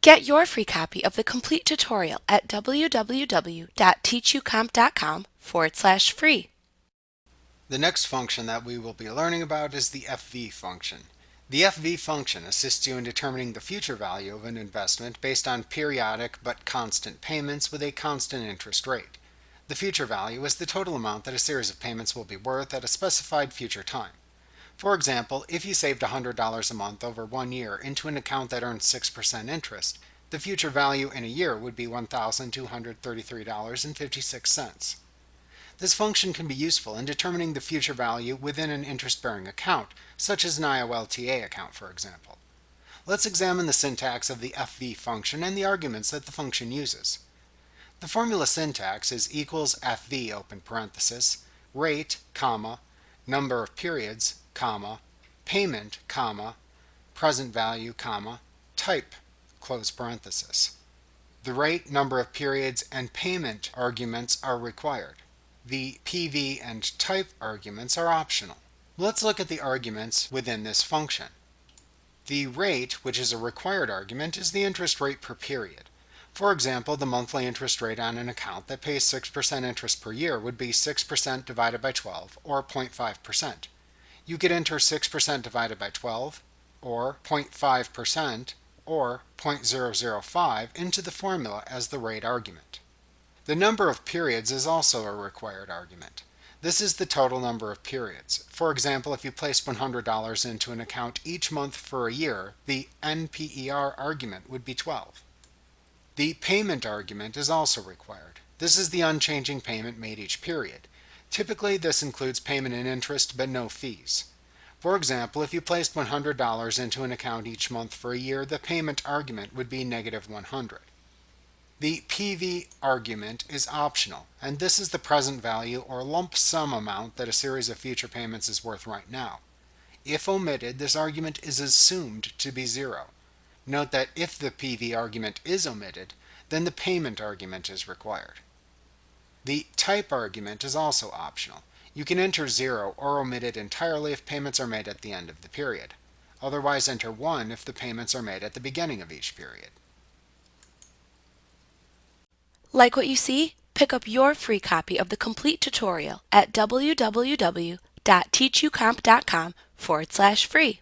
Get your free copy of the complete tutorial at www.teachucomp.com/free. The next function that we will be learning about is the FV function. The FV function assists you in determining the future value of an investment based on periodic but constant payments with a constant interest rate. The future value is the total amount that a series of payments will be worth at a specified future time. For example, if you saved $100 a month over 1 year into an account that earns 6% interest, the future value in a year would be $1,233.56. This function can be useful in determining the future value within an interest-bearing account, such as an IOLTA account, for example. Let's examine the syntax of the FV function and the arguments that the function uses. The formula syntax is equals FV open parenthesis, rate, comma, number of periods, comma, payment, comma, present value, comma, type, close parenthesis. The rate, number of periods, and payment arguments are required. The PV and type arguments are optional. Let's look at the arguments within this function. The rate, which is a required argument, is the interest rate per period. For example, the monthly interest rate on an account that pays 6% interest per year would be 6% divided by 12, or 0.5%. You could enter 6% divided by 12, or 0.5%, or 0.005 into the formula as the rate argument. The number of periods is also a required argument. This is the total number of periods. For example, if you placed $100 into an account each month for a year, the NPER argument would be 12. The payment argument is also required. This is the unchanging payment made each period. Typically, this includes payment in interest but no fees. For example, if you placed $100 into an account each month for a year, the payment argument would be -100. The PV argument is optional, and this is the present value or lump sum amount that a series of future payments is worth right now. If omitted, this argument is assumed to be 0. Note that if the PV argument is omitted, then the payment argument is required. The type argument is also optional. You can enter 0 or omit it entirely if payments are made at the end of the period. Otherwise, enter 1 if the payments are made at the beginning of each period. Like what you see? Pick up your free copy of the complete tutorial at www.teachucomp.com/free.